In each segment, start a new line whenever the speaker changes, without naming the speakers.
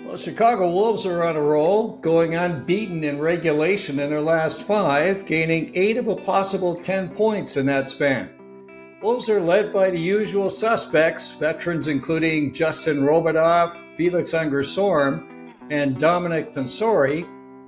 Well, Chicago Wolves are on a roll, going unbeaten in regulation in their last five, gaining 8 of a possible 10 points in that span. Wolves are led by the usual suspects, veterans including Justin Robidas, Felix Unger Sorum, and Dominic Fensori,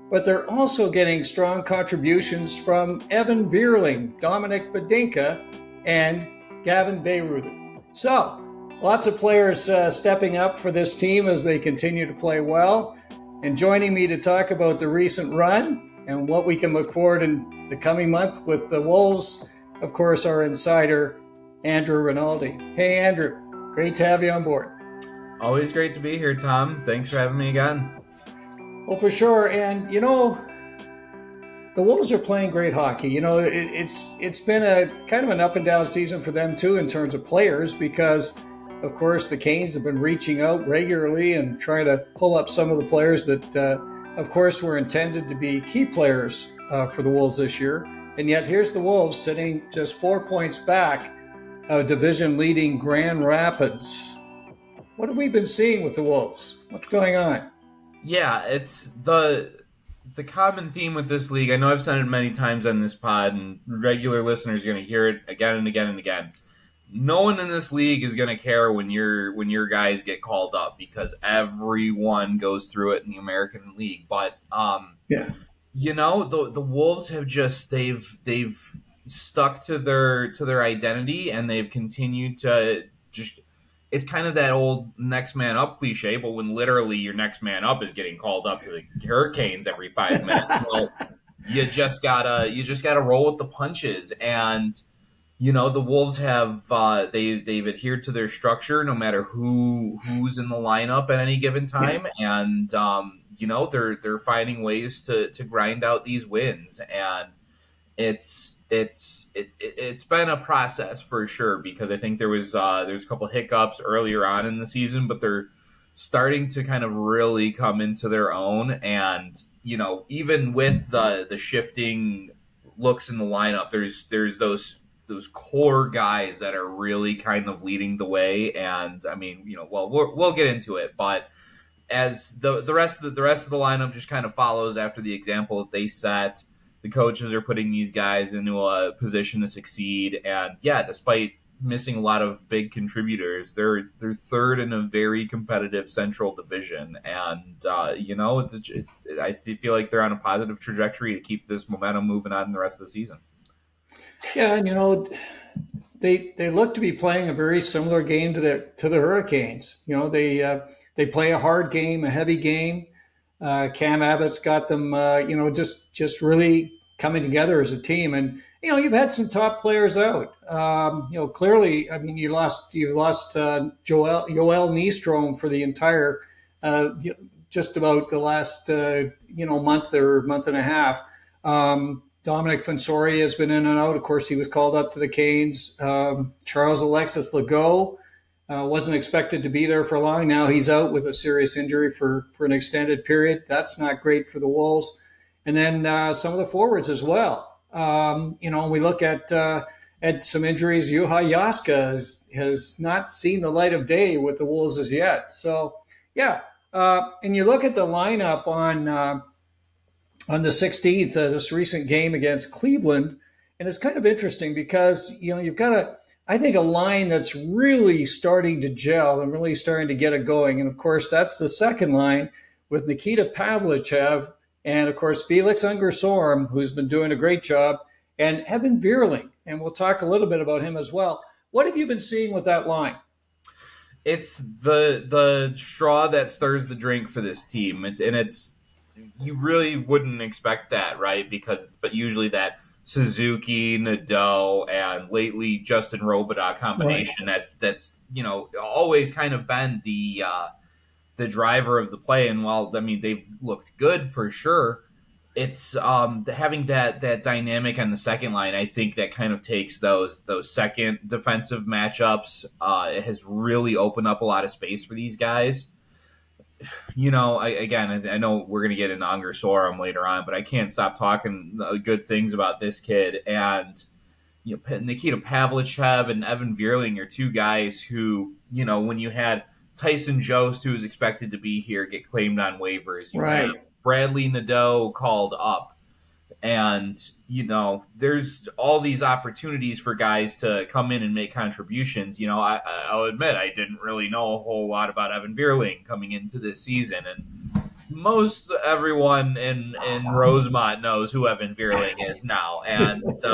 but they're also getting strong contributions from Evan Vierling, Dominic Badinka, and Gavin Bayreuther. So, lots of players stepping up for this team as they continue to play well. And joining me to talk about the recent run and what we can look forward in the coming month with the Wolves, of course, our insider, Andrew Rinaldi. Hey, Andrew, great to have you on board.
Always great to be here, Tom. Thanks for having me again.
Well, for sure. And, the Wolves are playing great hockey. It's been a kind of an up and down season for them, too, in terms of players, because of course, the Canes have been reaching out regularly and trying to pull up some of the players that, of course, were intended to be key players for the Wolves this year. And yet here's the Wolves sitting just 4 points back of division-leading Grand Rapids. What have we been seeing with the Wolves? What's going on?
Yeah, it's the common theme with this league. I know I've said it many times on this pod, and regular listeners are going to hear it again and again and again. No one in this league is going to care when your guys get called up because everyone goes through it in the American League. But the Wolves have just they've stuck to their identity, and they've continued to just. It's kind of that old next man up cliche, but when literally your next man up is getting called up to the Hurricanes every 5 minutes, well, you just gotta roll with the punches. And the Wolves have they've adhered to their structure no matter who's in the lineup at any given time, and they're finding ways to grind out these wins, and it's been a process for sure, because I think there's a couple hiccups earlier on in the season, but they're starting to kind of really come into their own, and even with the shifting looks in the lineup, there's those core guys that are really kind of leading the way. And I mean, we'll get into it, but as the rest of the lineup just kind of follows after the example that they set, the coaches are putting these guys into a position to succeed. And yeah, despite missing a lot of big contributors, they're third in a very competitive Central Division, and I feel like they're on a positive trajectory to keep this momentum moving on in the rest of the season.
Yeah, and they look to be playing a very similar game to the Hurricanes. They play a hard game, a heavy game. Cam Abbott's got them, just really coming together as a team. And you've had some top players out. Clearly, I mean, you lost Joel Nystrom for the entire, just about the last month or month and a half. Dominic Fensori has been in and out. Of course, he was called up to the Canes. Charles-Alexis wasn't expected to be there for long. Now he's out with a serious injury for an extended period. That's not great for the Wolves. And then some of the forwards as well. We look at some injuries. Juha Jaska has not seen the light of day with the Wolves as yet. So, yeah. And you look at the lineup on the 16th, this recent game against Cleveland, and it's kind of interesting because, you've got I think a line that's really starting to gel and really starting to get it going. And of course, that's the second line with Nikita Pavlichev and of course, Felix Unger Sorum, who's been doing a great job, and Evan Vierling. And we'll talk a little bit about him as well. What have you been seeing with that line?
It's the straw that stirs the drink for this team. You really wouldn't expect that, right? Because but usually that Suzuki, Nadeau, and lately Justin Robidas combination. Right. That's always kind of been the driver of the play. And while they've looked good for sure, it's having that dynamic on the second line. I think that kind of takes those second defensive matchups. It has really opened up a lot of space for these guys. I know we're going to get into Unger Sorum later on, but I can't stop talking good things about this kid. And Nikita Pavlichev and Evan Vierling are two guys who, when you had Tyson Jost, who is expected to be here, get claimed on waivers. You have
Right.
Bradley Nadeau called up. And, there's all these opportunities for guys to come in and make contributions. I'll admit I didn't really know a whole lot about Evan Vierling coming into this season. And most everyone in Rosemont knows who Evan Vierling is now. And those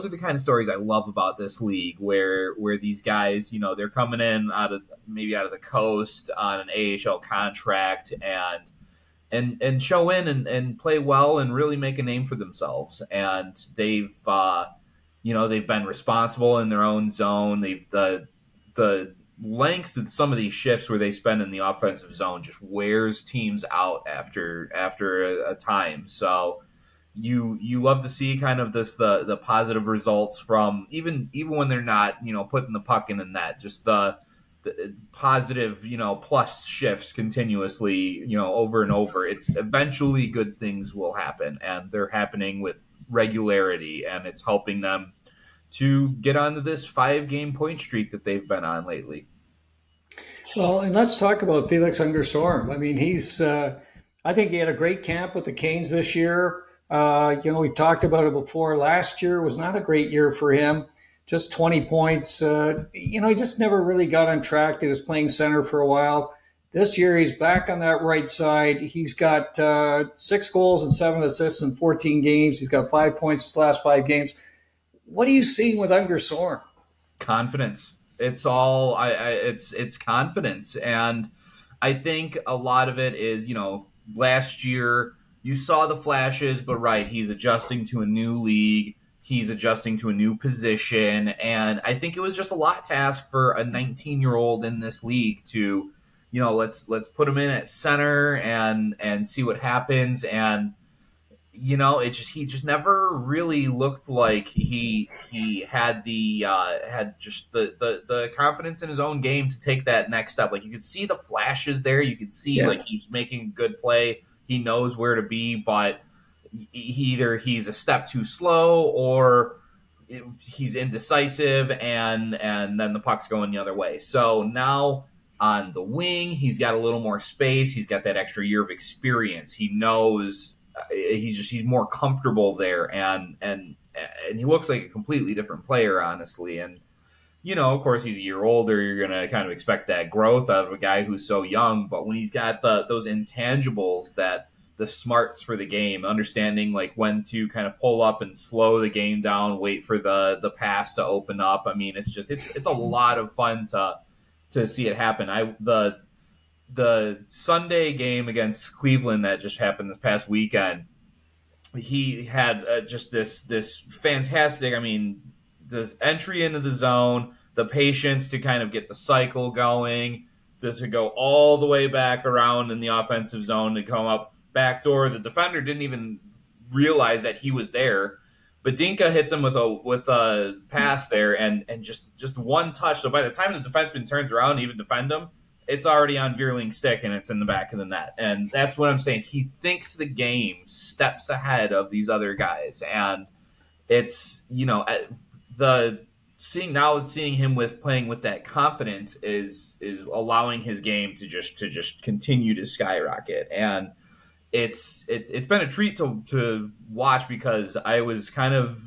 are the kind of stories I love about this league, where these guys, they're coming in out of the coast on an AHL contract and show in and play well and really make a name for themselves. And they've been responsible in their own zone. The lengths of some of these shifts where they spend in the offensive zone just wears teams out after a time. So you love to see kind of the positive results from even when they're not putting the puck in the net, just the positive plus shifts continuously over and over. It's eventually good things will happen, and they're happening with regularity, and it's helping them to get onto this 5-game point streak that they've been on lately.
Well, and let's talk about Felix Unger Sorum. I mean, I think he had a great camp with the Canes this year. We've talked about it before. Last year was not a great year for him. Just 20 points. He just never really got on track. He was playing center for a while. This year, he's back on that right side. He's got 6 goals and 7 assists in 14 games. He's got 5 points his last 5 games. What are you seeing with Unger Sorum?
Confidence. It's all it's confidence, and I think a lot of it is last year you saw the flashes, but right, he's adjusting to a new league, he's adjusting to a new position, and I think it was just a lot to ask for a 19-year-old in this league to let's put him in at center and see what happens. And he just never really looked like he had the confidence in his own game to take that next step. Like, you could see the flashes there. You could see like he's making a good play. He knows where to be, but either he's a step too slow or he's indecisive, and then the puck's going the other way. So now on the wing, he's got a little more space. He's got that extra year of experience. He knows. He's more comfortable there, and he looks like a completely different player, honestly. And of course, he's a year older. You're gonna kind of expect that growth out of a guy who's so young. But when he's got those intangibles, that the smarts for the game, understanding like when to kind of pull up and slow the game down, wait for the pass to open up. I mean, it's a lot of fun to see it happen. The Sunday game against Cleveland that just happened this past weekend, he had just this fantastic, this entry into the zone, the patience to kind of get the cycle going, to go all the way back around in the offensive zone to come up backdoor. The defender didn't even realize that he was there. Badinka hits him with a pass there, and just one touch. So by the time the defenseman turns around and even defend him, it's already on Vierling's stick and it's in the back of the net. And that's what I'm saying. He thinks the game steps ahead of these other guys. And it's, seeing him playing with that confidence is allowing his game to just continue to skyrocket. And it's been a treat to watch, because I was kind of,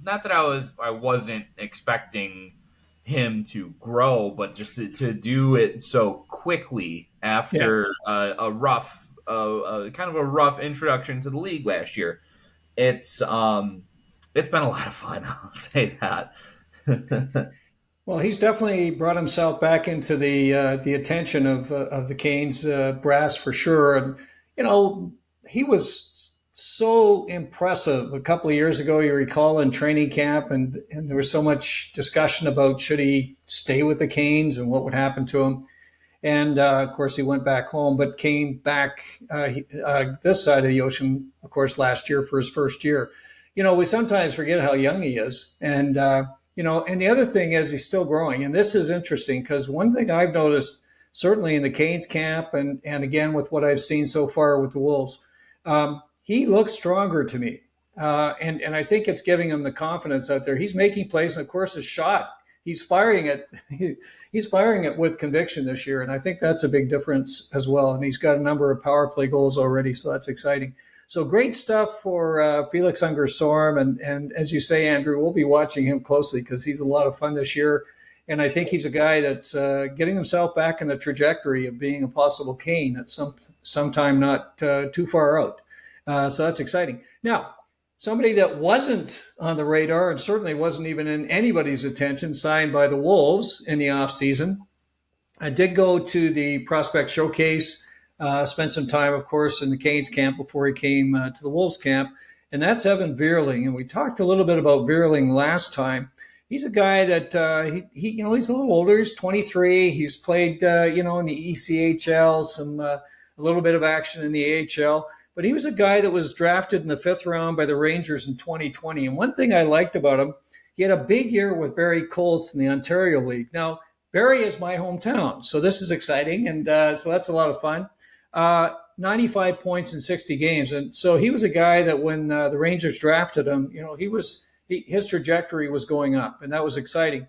not that I wasn't expecting him to grow, but just to do it so quickly after a rough introduction to the league last year. It's been a lot of fun. I'll say that.
Well, he's definitely brought himself back into the attention of the Canes brass for sure. And he was so impressive a couple of years ago. You recall in training camp, and there was so much discussion about should he stay with the Canes and what would happen to him. And of course, he went back home, but came back this side of the ocean, of course, last year for his first year. We sometimes forget how young he is, and and the other thing is he's still growing. And this is interesting, because one thing I've noticed, certainly in the Canes camp, and again with what I've seen so far with the Wolves, he looks stronger to me. And I think it's giving him the confidence out there. He's making plays, and of course his shot. he's firing it. He's firing it with conviction this year, and I think that's a big difference as well. And he's got a number of power play goals already, so that's exciting. So great stuff for Felix Unger Sorum, and as you say, Andrew, we'll be watching him closely because he's a lot of fun this year. And I think he's a guy that's getting himself back in the trajectory of being a possible Kane at sometime not too far out. So that's exciting. Now, somebody that wasn't on the radar and certainly wasn't even in anybody's attention, signed by the Wolves in the offseason. I did go to the prospect showcase, spent some time, of course, in the Canes camp before he came to the Wolves camp, and that's Evan Vierling. And we talked a little bit about Vierling last time. He's a guy that he's a little older. He's 23. He's played in the ECHL, a little bit of action in the AHL. But he was a guy that was drafted in the 5th round by the Rangers in 2020. And one thing I liked about him, he had a big year with Barrie Colts in the Ontario League. Now, Barrie is my hometown, so this is exciting, and so that's a lot of fun. 95 points in 60 games. And so he was a guy that when the Rangers drafted him, his trajectory was going up, and that was exciting.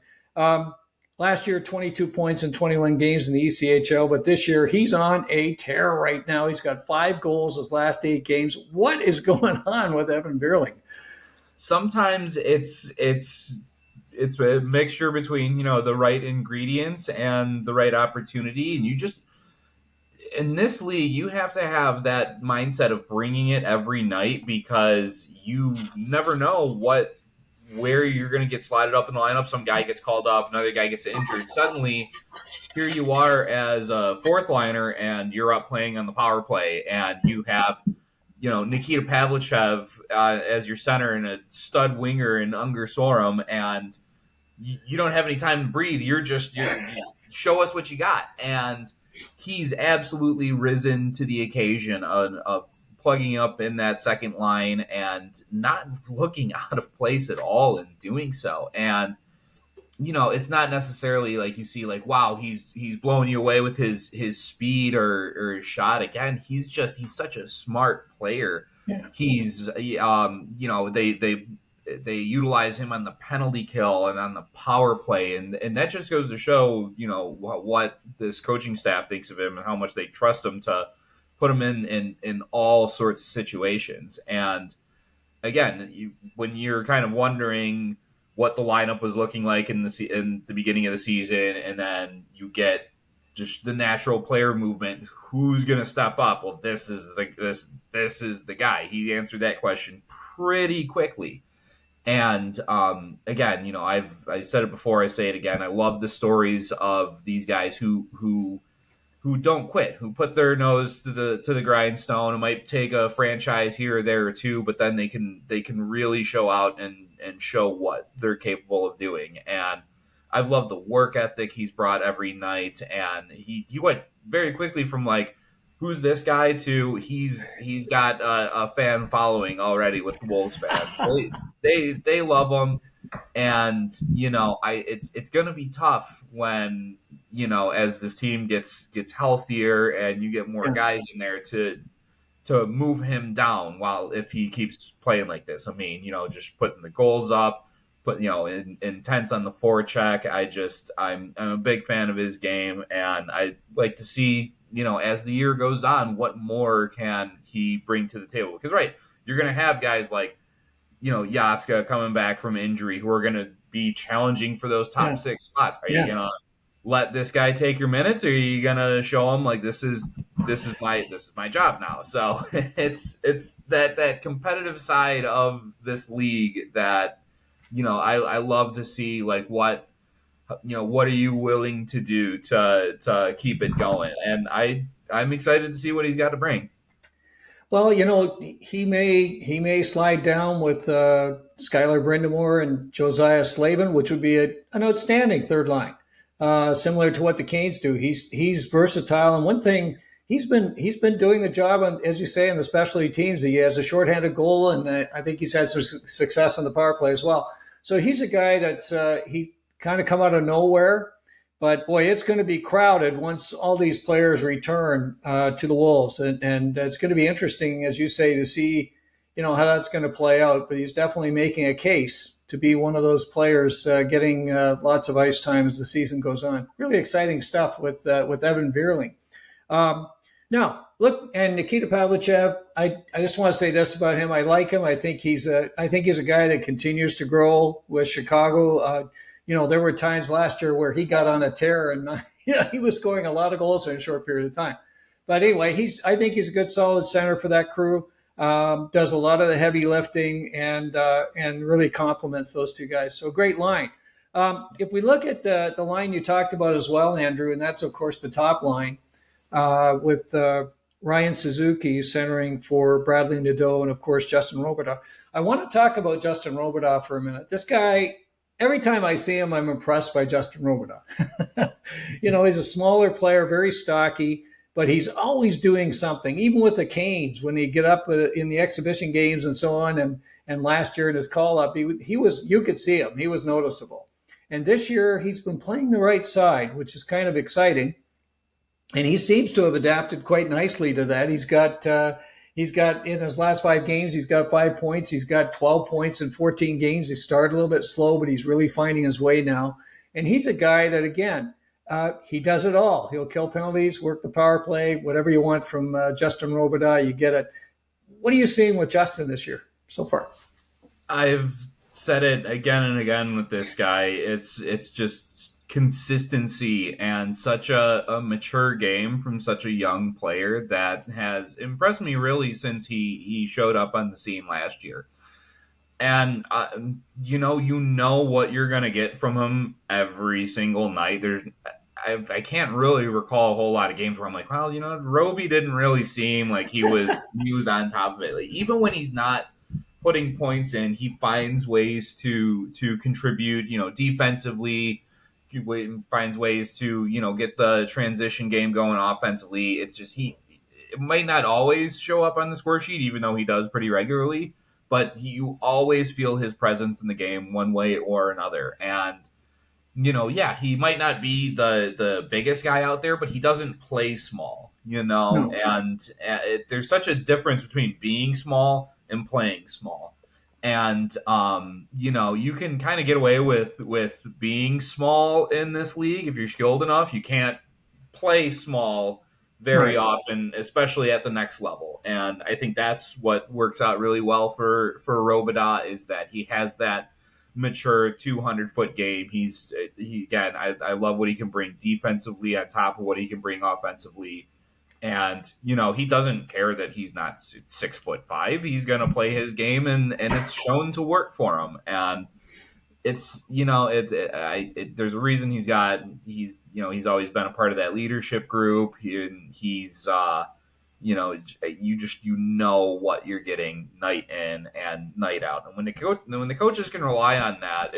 Last year, 22 points in 21 games in the ECHL, but this year he's on a tear right now. He's got 5 goals his last 8 games. What is going on with Evan Vierling?
Sometimes it's a mixture between the right ingredients and the right opportunity, and you just in this league you have to have that mindset of bringing it every night because you never know where you're going to get slotted up in the lineup. Some guy gets called up, another guy gets injured. Suddenly, here you are as a 4th liner, and you're up playing on the power play, and you have, Nikita Pavlichev as your center and a stud winger in Unger Sorum, and you don't have any time to breathe. You show us what you got, and he's absolutely risen to the occasion of plugging up in that second line and not looking out of place at all in doing so. And, it's not necessarily like you see like, wow, he's blowing you away with his speed or his shot. Again, he's such a smart player.
Yeah.
He's, they utilize him on the penalty kill and on the power play. And that just goes to show, what this coaching staff thinks of him and how much they trust him to put him in all sorts of situations. And again, when you're kind of wondering what the lineup was looking like in the beginning of the season, and then you get just the natural player movement, who's going to step up? Well, this is the guy. He answered that question pretty quickly. And again, I said it before, I say it again. I love the stories of these guys who don't quit, who put their nose to the grindstone. It might take a franchise here or there or two, but then they can really show out and show what they're capable of doing. And I've loved the work ethic he's brought every night. And he went very quickly from like, who's this guy to he's got a fan following already with the Wolves fans. So they love him. And it's going to be tough when as this team gets healthier and you get more guys in there to move him down. While if he keeps playing like this, I mean, just putting the goals up, but intense on the forecheck. I'm a big fan of his game, and I like to see as the year goes on, what more can he bring to the table? Because you're going to have guys like Jaska coming back from injury who are going to be challenging for those top 6 spots. Are you going to let this guy take your minutes, or are you going to show him like this is my job now? So it's that competitive side of this league that I love to see. Like what are you willing to do to keep it going? And I'm excited to see what he's got to bring.
Well, he may slide down with Skyler Brind'Amour and Josiah Slavin, which would be an outstanding 3rd line, similar to what the Canes do. He's versatile, and one thing he's been doing the job on, as you say, in the specialty teams. He has a shorthanded goal, and I think he's had some success on the power play as well. So he's a guy that's he kind of come out of nowhere. But boy, it's going to be crowded once all these players return to the Wolves, and it's going to be interesting, as you say, to see how that's going to play out. But he's definitely making a case to be one of those players getting lots of ice time as the season goes on. Really exciting stuff with Evan Vierling. Um, Now, look, and Nikita Pavlichev, I just want to say this about him. I like him. I think he's a guy that continues to grow with Chicago. There were times last year where he got on a tear and he was scoring a lot of goals in a short period of time. But anyway, I think he's a good, solid center for that crew. Does a lot of the heavy lifting and really complements those two guys. So great line. If we look at the line you talked about as well, Andrew, and that's of course the top line with Ryan Suzuki centering for Bradley Nadeau and, of course, Justin Robidas. I want to talk about Justin Robidas for a minute. This guy, every time I see him, I'm impressed by Justin Robidas. He's a smaller player, very stocky, but he's always doing something, even with the Canes, when he get up in the exhibition games and so on. And last year in his call-up, you could see him. He was noticeable. And this year, he's been playing the right side, which is kind of exciting. And he seems to have adapted quite nicely to that. He's got in his last 5 games, he's got 5 points. He's got 12 points in 14 games. He started a little bit slow, but he's really finding his way now. And he's a guy that, again, he does it all. He'll kill penalties, work the power play, whatever you want from Justin Robidas, you get it. What are you seeing with Justin this year so far?
I've said it again and again with this guy. It's just consistency and such a mature game from such a young player that has impressed me really since he showed up on the scene last year. And you know what you're gonna get from him every single night. I can't really recall a whole lot of games where I'm like, well, Roby didn't really seem like he was on top of it. Like, even when he's not putting points in, he finds ways to contribute. Defensively. He finds ways to get the transition game going offensively. It's just it might not always show up on the score sheet, even though he does pretty regularly, but you always feel his presence in the game one way or another. And he might not be the biggest guy out there, but he doesn't play small.
No.
And there's such a difference between being small and playing small. And you can kind of get away with being small in this league if you're skilled enough. You can't play small very often, especially at the next level. And I think that's what works out really well for Robidas, is that he has that mature 200-foot game. I love what he can bring defensively on top of what he can bring offensively. And, he doesn't care that he's not 6'5". He's going to play his game, and it's shown to work for him. And it's, there's a reason he's always been a part of that leadership group. He's, you know what you're getting night in and night out. And when the coaches can rely on that,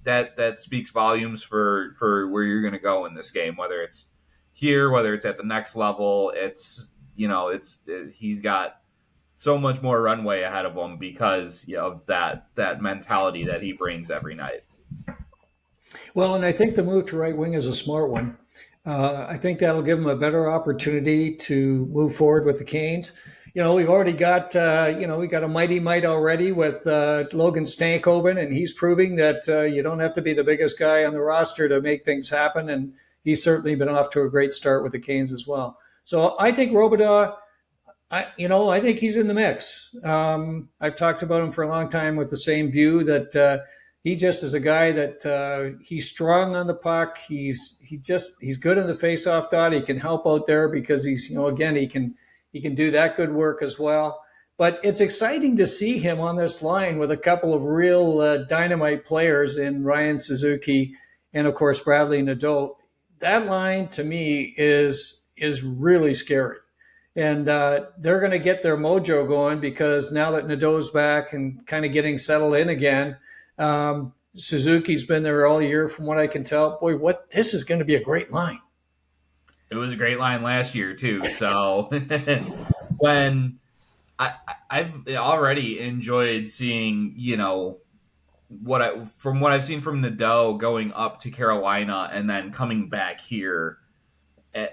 that speaks volumes for where you're going to go in this game, whether it's here, whether it's at the next level. He's got so much more runway ahead of him because of that mentality that he brings every night.
Well, and I think the move to right wing is a smart one. I think that'll give him a better opportunity to move forward with the Canes. We've already got, we got a mighty might already with Logan Stankoven, and he's proving that you don't have to be the biggest guy on the roster to make things happen. And he's certainly been off to a great start with the Canes as well. So I think Robidas, I think he's in the mix. I've talked about him for a long time with the same view that he just is a guy that he's strong on the puck. He's good in the faceoff dot. He can help out there because he's, again, he can do that good work as well. But it's exciting to see him on this line with a couple of real dynamite players in Ryan Suzuki and, of course, Bradley Nadeau. That line to me is really scary. And they're going to get their mojo going because now that Nadeau's back and kind of getting settled in again, Suzuki's been there all year from what I can tell. Boy, this is going to be a great line.
It was a great line last year too. So when I've already enjoyed seeing, from what I've seen from Nadeau going up to Carolina and then coming back here,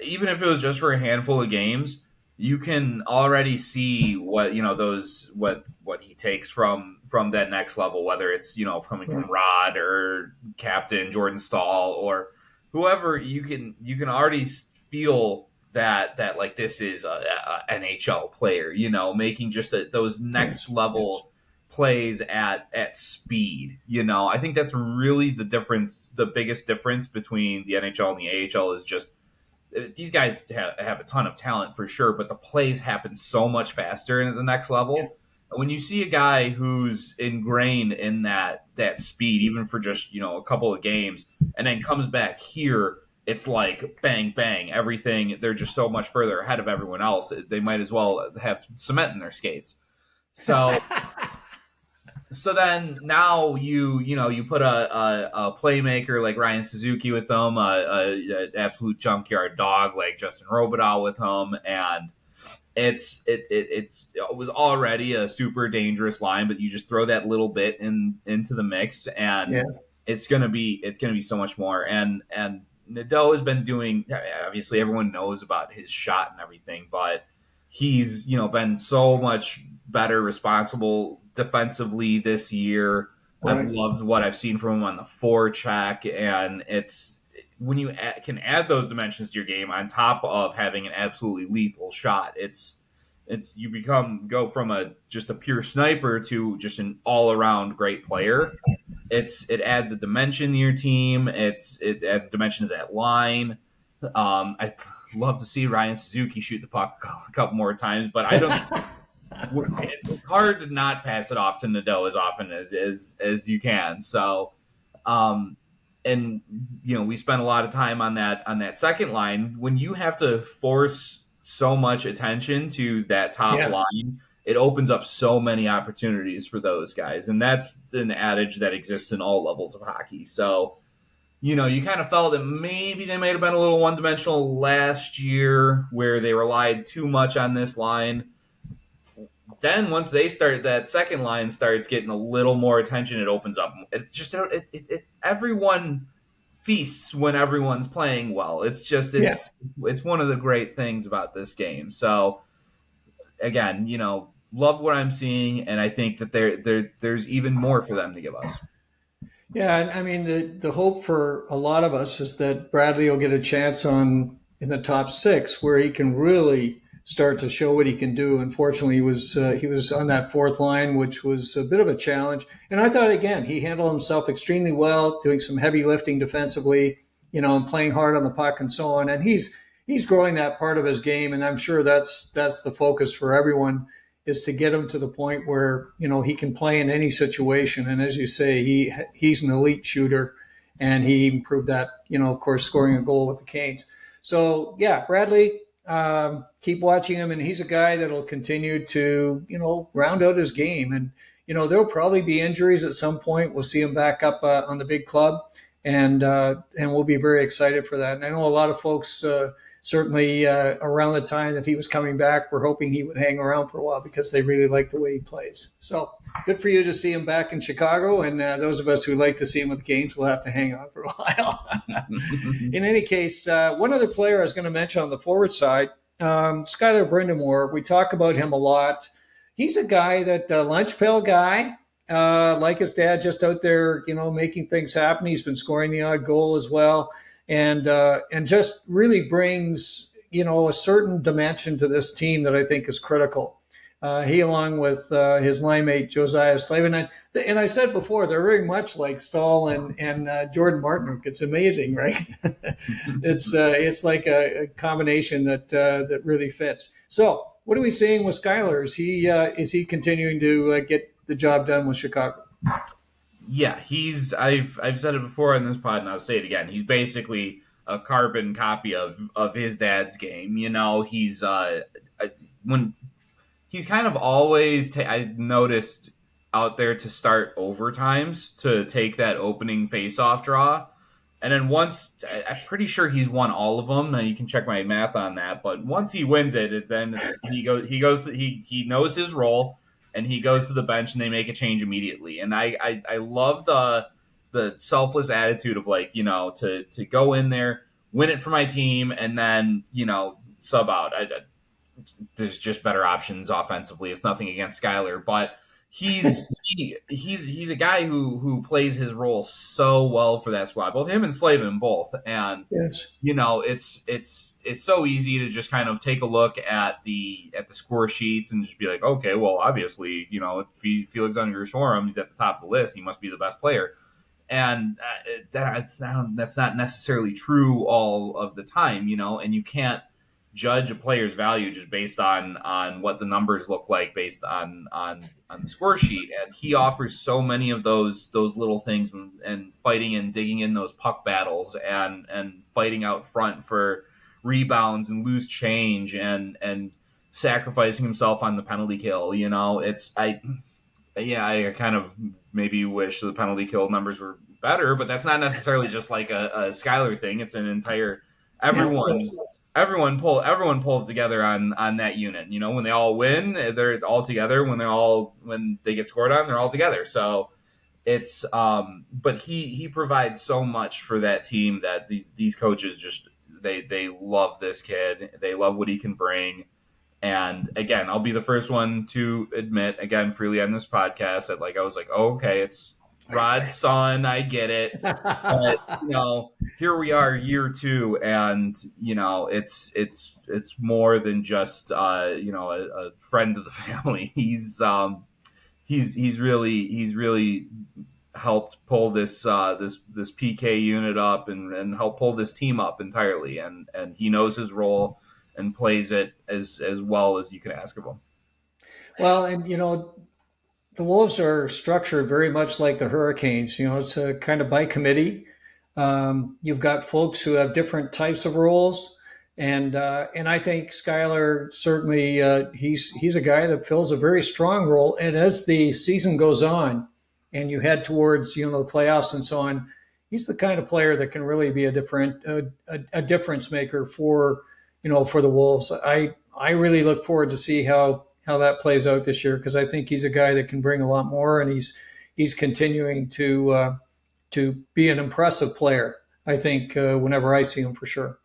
even if it was just for a handful of games, you can already see what those what he takes from that next level, whether it's coming
Right.
from Rod or Captain Jordan Stahl or whoever. You can already feel that like this is a NHL player, making just those next
Yes. Yes.
level plays at speed. I think that's really the difference. The biggest difference between the NHL and the AHL is just these guys have a ton of talent for sure, but the plays happen so much faster at the next
Yeah.
level. When you see a guy who's ingrained in that speed, even for just a couple of games, and then comes back here, it's like bang bang, everything. They're just so much further ahead of everyone else. They might as well have cement in their skates. So then now you put a playmaker like Ryan Suzuki with them, a absolute junkyard dog like Justin Robidas with him, and it was already a super dangerous line, but you just throw that little bit into the mix, and
Yeah.
it's gonna be so much more. And Nadeau has been doing. Obviously, everyone knows about his shot and everything, but he's been so much better, responsible defensively this year. I've
Right.
loved what I've seen from him on the forecheck, and it's when you can add those dimensions to your game on top of having an absolutely lethal shot. It's you go from just a pure sniper to just an all around great player. It adds a dimension to your team. It adds a dimension to that line. I'd love to see Ryan Suzuki shoot the puck a couple more times, but I don't. It's hard to not pass it off to Nadeau as often as you can. So, um, and we spent a lot of time on that second line. When you have to force so much attention to that top
Yeah.
line, it opens up so many opportunities for those guys, and that's an adage that exists in all levels of hockey. So, you kind of felt that maybe they might have been a little one dimensional last year, where they relied too much on this line. Then once that second line starts getting a little more attention, it opens up. Everyone feasts when everyone's playing well.
Yeah.
It's one of the great things about this game. So again, love what I'm seeing, and I think that there's even more for them to give us.
Yeah, and I mean the hope for a lot of us is that Bradley will get a chance on in the top six where he can really start to show what he can do. Unfortunately, he was on that fourth line, which was a bit of a challenge. And I thought again he handled himself extremely well, doing some heavy lifting defensively, and playing hard on the puck and so on. And he's growing that part of his game, and I'm sure that's the focus for everyone is to get him to the point where he can play in any situation. And as you say, he's an elite shooter, and he improved that. Of course, scoring a goal with the Canes. So yeah, Bradley, keep watching him, and he's a guy that'll continue to round out his game. And there'll probably be injuries at some point. We'll see him back up on the big club, and we'll be very excited for that. And I know a lot of folks. Certainly around the time that he was coming back, we're hoping he would hang around for a while because they really like the way he plays. So good for you to see him back in Chicago. And those of us who like to see him with games will have to hang on for a while. In any case, one other player I was going to mention on the forward side, Skyler Brind'Amour. We talk about him a lot. He's a guy that lunch pail guy, like his dad, just out there, making things happen. He's been scoring the odd goal as well, and just really brings a certain dimension to this team that I think is critical. He, along with his line mate Josiah Slavin, and I said before, they're very much like Stahl and Jordan Martinook. It's amazing, right? It's like a combination that really fits. So, what are we seeing with Skyler? Is he continuing to get the job done with Chicago?
Yeah, I've said it before in this pod, and I'll say it again. He's basically a carbon copy of his dad's game. He's when he's kind of always I noticed out there to start overtimes to take that opening face-off draw, and then once I'm pretty sure he's won all of them. Now you can check my math on that, but once he wins it, then he knows his role, and he goes to the bench and they make a change immediately. And I love the selfless attitude of to go in there, win it for my team, and then sub out. there's just better options offensively. It's nothing against Skyler, but he's a guy who plays his role so well for that squad. Both him and Slavin both, and
Yes.
it's so easy to just kind of take a look at the score sheets and just be like, okay, well, obviously, if Felix Unger Sorum, he's at the top of the list, he must be the best player. And that's not necessarily true all of the time, and you can't judge a player's value just based on what the numbers look like based on the score sheet. And he offers so many of those little things, and fighting and digging in those puck battles, and fighting out front for rebounds and loose change, and sacrificing himself on the penalty kill. I kind of maybe wish the penalty kill numbers were better, but that's not necessarily just like a Skyler thing. It's an entire everyone pulls together on that unit. When they all win, they're all together. When they get scored on, they're all together. So it's but he provides so much for that team that these coaches just they love this kid. They love what he can bring. And again, I'll be the first one to admit, again, freely on this podcast, that I was like, oh, okay, it's Rod's son, I get it. But here we are, year 2, and it's more than just a friend of the family. He's really helped pull this PK unit up and help pull this team up entirely, and he knows his role and plays it as well as you can ask of him.
Well, and the Wolves are structured very much like the Hurricanes. It's a kind of by committee. You've got folks who have different types of roles, and I think Skyler certainly he's a guy that fills a very strong role. And as the season goes on, and you head towards the playoffs and so on, he's the kind of player that can really be a difference maker for the Wolves. I really look forward to see how that plays out this year, because I think he's a guy that can bring a lot more, and he's continuing to be an impressive player. I think whenever I see him, for sure.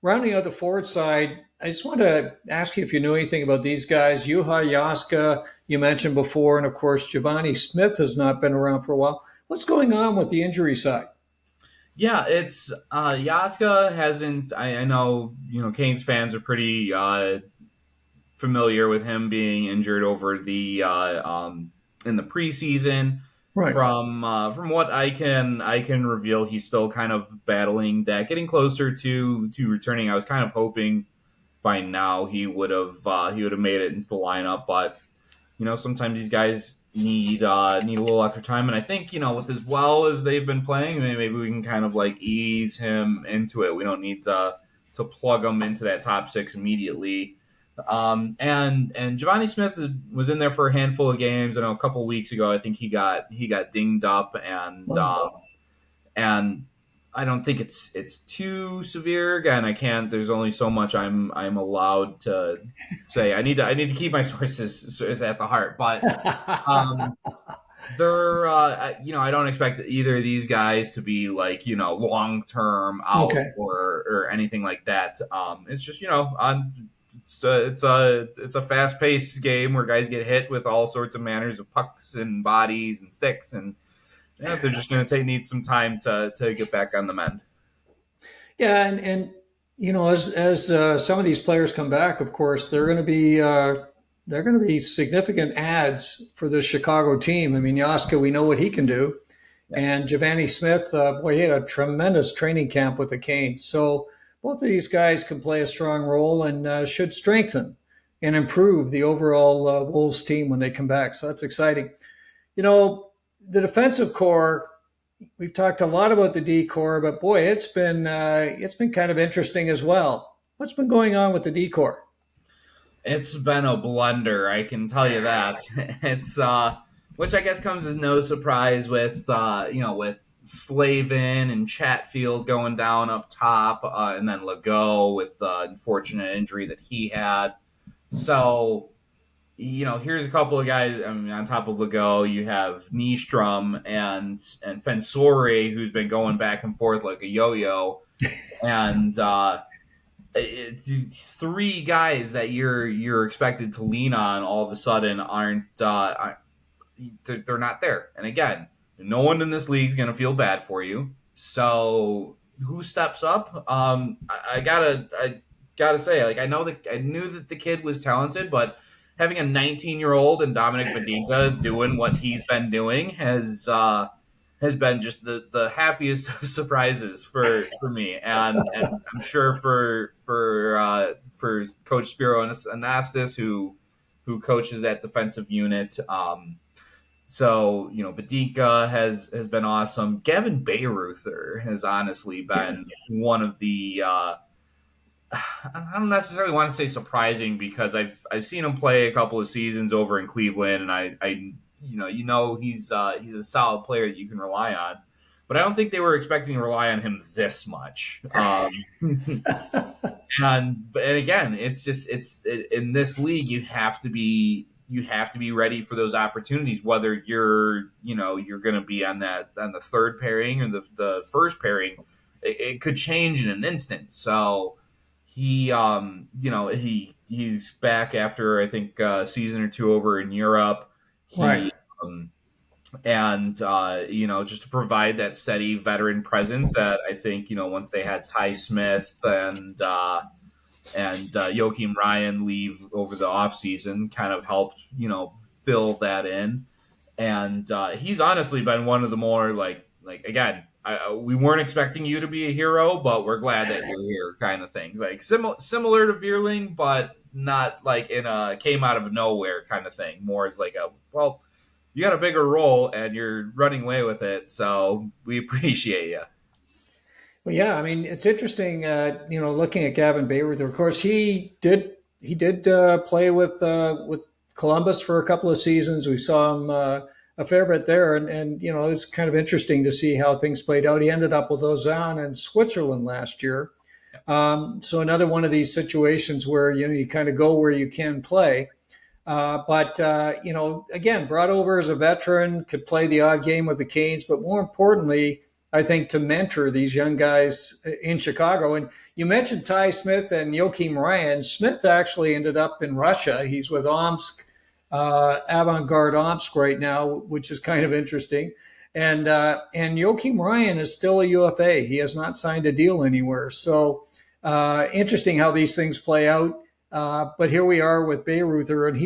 Rounding out the forward side, I just want to ask you if you knew anything about these guys. Juha Jaska, you mentioned before, and of course Giovanni Smith has not been around for a while. What's going on with the injury side?
Yeah, it's Jaska hasn't. I know Canes fans are pretty familiar with him being injured over the in the preseason.
Right.
From what I can reveal, he's still kind of battling that, getting closer to returning. I was kind of hoping by now he would have made it into the lineup, but sometimes these guys need a little extra time, and I think with as well as they've been playing, maybe we can kind of ease him into it. We don't need to plug him into that top 6 immediately. And Giovanni Smith was in there for a handful of games. I know a couple of weeks ago, I think he got dinged up, and I don't think it's too severe. Again, there's only so much I'm allowed to say. I need to keep my sources at the heart, but they're I don't expect either of these guys to be long term out,
Okay.
or anything like that. It's just it's a fast paced game where guys get hit with all sorts of manners of pucks and bodies and sticks, and they're just going to need some time to get back on the mend.
Yeah, and as some of these players come back, of course, they're going to be significant adds for the Chicago team. I mean, Jaska, we know what he can do, and Giovanni Smith, he had a tremendous training camp with the Canes. So both of these guys can play a strong role and should strengthen and improve the overall Wolves team when they come back. So that's exciting. The defensive core, we've talked a lot about the D core, but boy, it's been kind of interesting as well. What's been going on with the D core?
It's been a blunder, I can tell you that. It's which I guess comes as no surprise with with Slavin and Chatfield going down up top, and then Legault with the unfortunate injury that he had. So here's a couple of guys. I mean, on top of Legault, you have Nystrom and Fensore, who's been going back and forth like a yo-yo, and three guys that you're expected to lean on all of a sudden aren't they're not there. And again, no one in this league is going to feel bad for you. So who steps up? I gotta say, like, I knew that the kid was talented, but having a 19-year-old and Dominic Badinka doing what he's been doing has been just the happiest of surprises for me, and I'm sure for Coach Spiro Anastas who coaches that defensive unit. So, Badinka has been awesome. Gavin Bayreuther has honestly been one of the I don't necessarily want to say surprising, because I've seen him play a couple of seasons over in Cleveland, and I he's a solid player that you can rely on. But I don't think they were expecting to rely on him this much. And again, it's in this league you have to be ready for those opportunities, whether you're going to be on the third pairing or the first pairing. It could change in an instant. So he's back after, I think, a season or two over in Europe.
Right.
Just to provide that steady veteran presence that I think, once they had Ty Smith and Joachim Ryan leave over the offseason, kind of helped, fill that in. And he's honestly been one of the more again, we weren't expecting you to be a hero, but we're glad that you're here kind of things. Like similar to Vierling, but not like in a came out of nowhere kind of thing. More as like you got a bigger role and you're running away with it, so we appreciate you.
Well, yeah, I mean, it's interesting, looking at Gavin Bayreuther. Of course, he did play with Columbus for a couple of seasons. We saw him a fair bit there, and it's kind of interesting to see how things played out. He ended up with Lausanne and Switzerland last year. So another one of these situations where you kind of go where you can play. But again, brought over as a veteran, could play the odd game with the Canes, but more importantly, I think to mentor these young guys in Chicago. And you mentioned Ty Smith and Joachim Ryan. Smith actually ended up in Russia. He's with Omsk, Avangard Omsk right now, which is kind of interesting. And Joachim Ryan is still a UFA. He has not signed a deal anywhere. So interesting how these things play out. But here we are with Bayreuther, and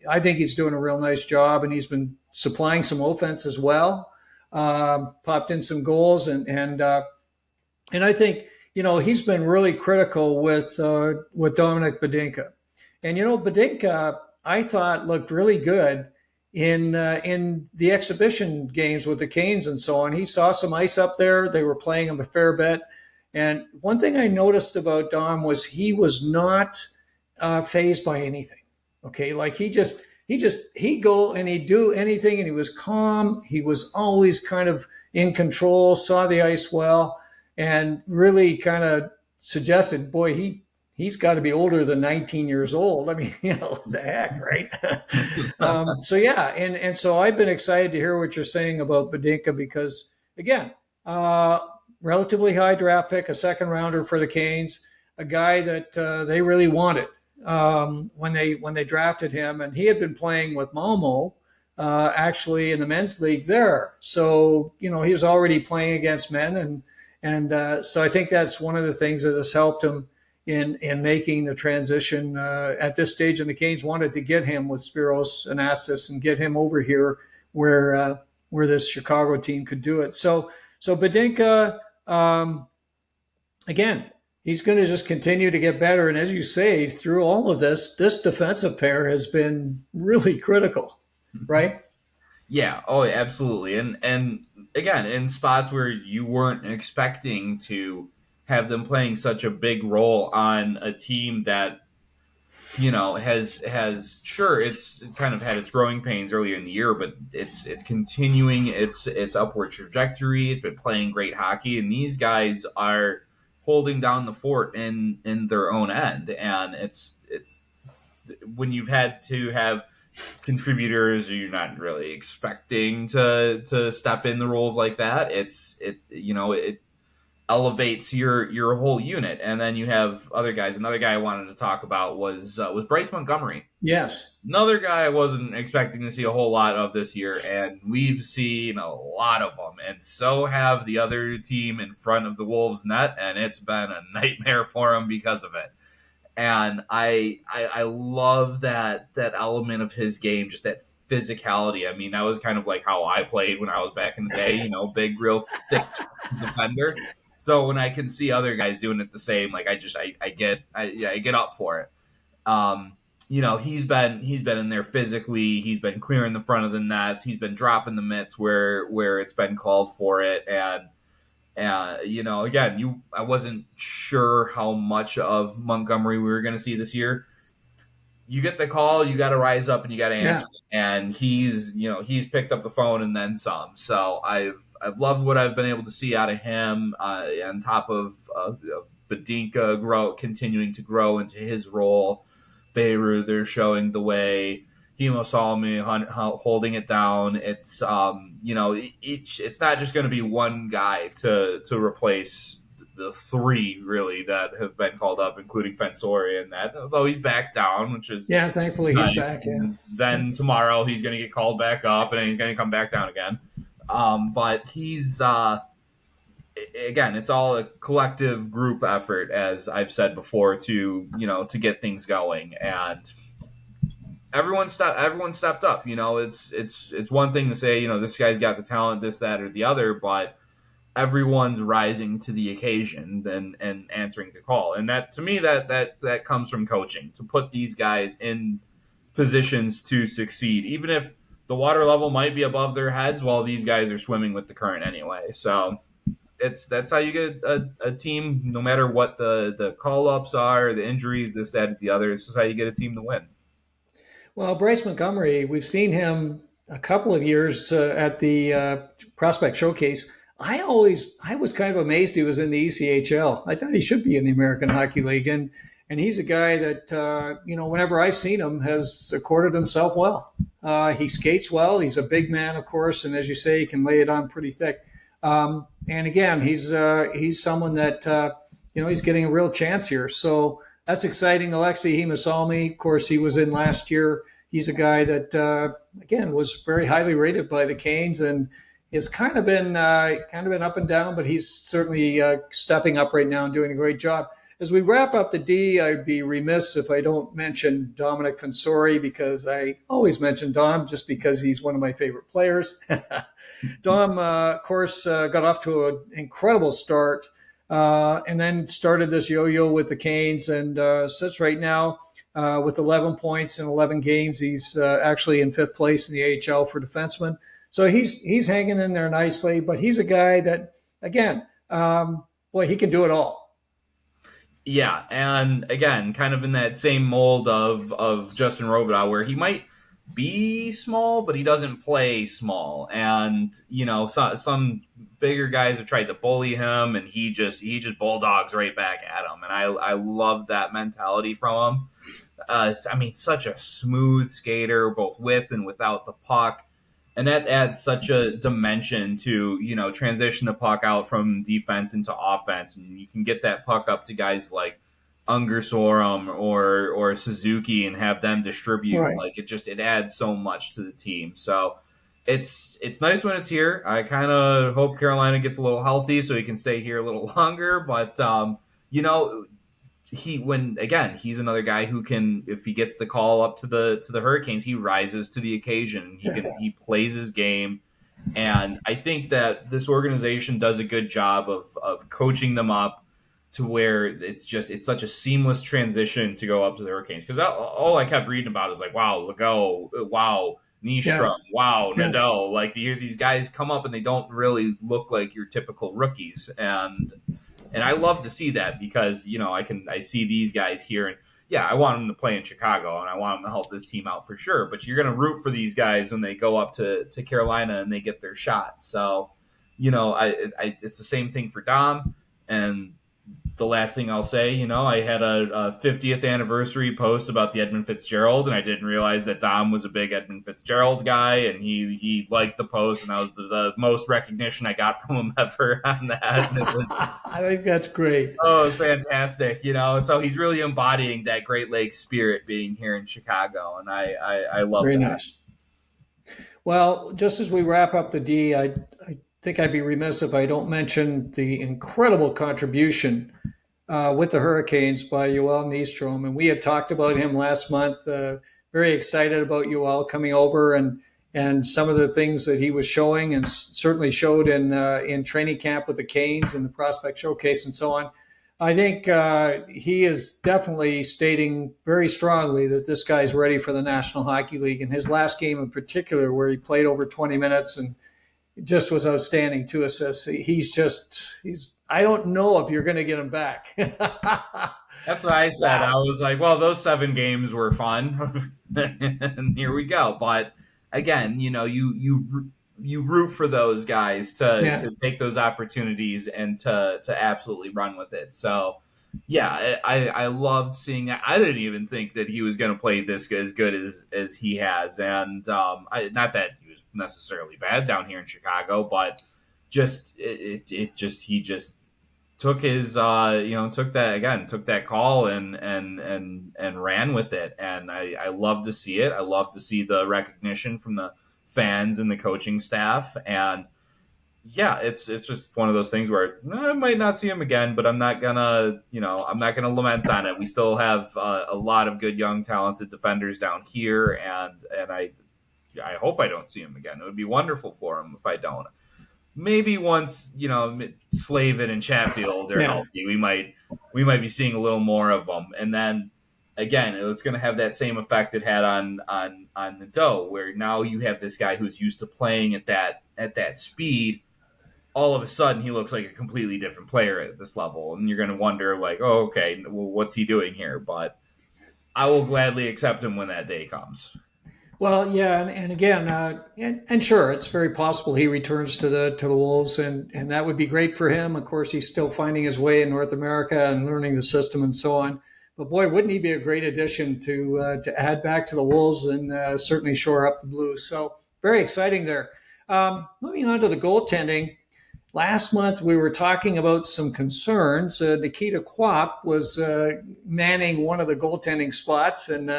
I think he's doing a real nice job, and he's been supplying some offense as well. Popped in some goals, and I think he's been really critical with Dominic Badinka, and Badinka I thought looked really good in the exhibition games with the Canes and so on. He saw some ice up there. They were playing him a fair bit, and one thing I noticed about Dom was he was not phased by anything. Okay, like he'd go and he'd do anything, and he was calm. He was always kind of in control, saw the ice well, and really kind of suggested, boy, he's got to be older than 19 years old. I mean, what the heck, right? So yeah, and so I've been excited to hear what you're saying about Badinka, because again, relatively high draft pick, a second rounder for the Canes, a guy that they really wanted when they drafted him, and he had been playing with Malmo actually in the men's league there. So he was already playing against men, and so I think that's one of the things that has helped him in making the transition at this stage. And the Canes wanted to get him with Spiros Anastas and get him over here where this Chicago team could do it. So Badinka, again, he's going to just continue to get better. And as you say, through all of this defensive pair has been really critical, right?
Yeah. Oh, absolutely. And again, in spots where you weren't expecting to have them playing such a big role on a team that has sure, it's kind of had its growing pains earlier in the year, but it's continuing its upward trajectory. It's been playing great hockey, and these guys are holding down the fort in their own end. And it's when you've had to have contributors you're not really expecting to step in the roles like that, elevates your whole unit. And then you have other guys. Another guy I wanted to talk about was Bryce Montgomery.
Yes.
Another guy I wasn't expecting to see a whole lot of this year, and we've seen a lot of them. And so have the other team in front of the Wolves net, and it's been a nightmare for them because of it. And I love that element of his game, just that physicality. I mean, that was kind of like how I played when I was back in the day, big, real thick defender. So when I can see other guys doing it the same, like I get up for it. Um, he's been in there physically. He's been clearing the front of the nets. He's been dropping the mitts where it's been called for it. And again, I wasn't sure how much of Montgomery we were going to see this year. You get the call, you got to rise up and you got to answer. Yeah. And he's picked up the phone and then some. So I've loved what I've been able to see out of him. On top of Badinka continuing to grow into his role. Bayreuther showing the way. Hemo Salmi holding it down. It's it's not just going to be one guy to replace the three really that have been called up, including Fensori and that. Although he's back down, which is
thankfully nice. He's back. Yeah.
Then tomorrow he's going to get called back up, and then he's going to come back down again. But he's again, it's all a collective group effort, as I've said before, to get things going and. Everyone stepped up. It's one thing to say, this guy's got the talent, this, that, or the other, but everyone's rising to the occasion and answering the call. And that, to me, that comes from coaching, to put these guys in positions to succeed, even if the water level might be above their heads while these guys are swimming with the current anyway. So that's how you get a team, no matter what the call-ups are, the injuries, this, that, or the other. This is how you get a team to win.
Well, Bryce Montgomery, we've seen him a couple of years at the Prospect Showcase. I was kind of amazed he was in the ECHL. I thought he should be in the American Hockey League, and he's a guy that whenever I've seen him has accorded himself well. He skates well. He's a big man, of course, and as you say, he can lay it on pretty thick. And again, he's someone that he's getting a real chance here. So. That's exciting. Alexei Hemosalmi, of course, he was in last year. He's a guy that, again, was very highly rated by the Canes and has kind of been up and down, but he's certainly stepping up right now and doing a great job. As we wrap up the D, I'd be remiss if I don't mention Dominic Fensori, because I always mention Dom just because he's one of my favorite players. Dom, of course, got off to an incredible start. And then started this yo-yo with the Canes and sits right now with 11 points in 11 games. He's actually in fifth place in the AHL for defensemen. So he's hanging in there nicely, but he's a guy that, again, he can do it all.
Yeah, and again, kind of in that same mold of Justin Robidas, where he might be small, but he doesn't play small. And some bigger guys have tried to bully him, and he just bulldogs right back at him. And I love that mentality from him. Such a smooth skater, both with and without the puck, and that adds such a dimension to transition the puck out from defense into offense, and you can get that puck up to guys like Unger Sorum or Suzuki and have them distribute. Right. Like it adds so much to the team. So it's nice when it's here. I kind of hope Carolina gets a little healthy so he can stay here a little longer. But he's another guy who can, if he gets the call up to the Hurricanes, he rises to the occasion. He plays his game. And I think that this organization does a good job of coaching them up to where it's such a seamless transition to go up to the Hurricanes. Because all I kept reading about is like, wow, Legault, wow, Nystrom, wow, Nadeau. Like you hear these guys come up and they don't really look like your typical rookies. And I love to see that because, I see these guys here and I want them to play in Chicago and I want them to help this team out for sure. But you're going to root for these guys when they go up to Carolina and they get their shot. So, it's the same thing for Dom. And the last thing I'll say, I had a 50th anniversary post about the Edmund Fitzgerald, and I didn't realize that Dom was a big Edmund Fitzgerald guy, and he liked the post, and that was the most recognition I got from him ever on that. And it was,
I think that's great.
oh, it was fantastic, So he's really embodying that Great Lakes spirit being here in Chicago, and I love
Very
that.
nice. Well, just as we wrap up the D, I think I'd be remiss if I don't mention the incredible contribution with the Hurricanes by Yoel Nystrom. And we had talked about him last month. Very excited about Yoel coming over and some of the things that he was showing and certainly showed in training camp with the Canes and the prospect showcase and so on. I think he is definitely stating very strongly that this guy's ready for the National Hockey League. And his last game in particular, where he played over 20 minutes and just was outstanding, 2 assists. He's I don't know if you're going to get him back.
That's what I said. Wow. I was like, well, those 7 games were fun. And here we go. But again, you root for those guys to take those opportunities and to absolutely run with it. So, yeah, I loved seeing that. I didn't even think that he was going to play this as good as he has. And not that he was necessarily bad down here in Chicago, but just he just took his took that call and ran with it. And I love to see it. I love to see the recognition from the fans and the coaching staff. And yeah, it's just one of those things where I might not see him again, but I'm not gonna lament on it. We still have a lot of good young talented defenders down here, and I hope I don't see him again. It would be wonderful for him if I don't. Maybe once Slavin and Chatfield are healthy, we might be seeing a little more of them. And then again, it was going to have that same effect it had on Nadeau, where now you have this guy who's used to playing at that speed. All of a sudden, he looks like a completely different player at this level, and you're going to wonder, like, oh, okay, well, what's he doing here? But I will gladly accept him when that day comes.
Well, yeah, and again, and sure, it's very possible he returns to the Wolves, and that would be great for him. Of course, he's still finding his way in North America and learning the system and so on. But boy, wouldn't he be a great addition to add back to the Wolves and certainly shore up the Blues? So very exciting there. Moving on to the goaltending. Last month, we were talking about some concerns. Nikita Quap was manning one of the goaltending spots, and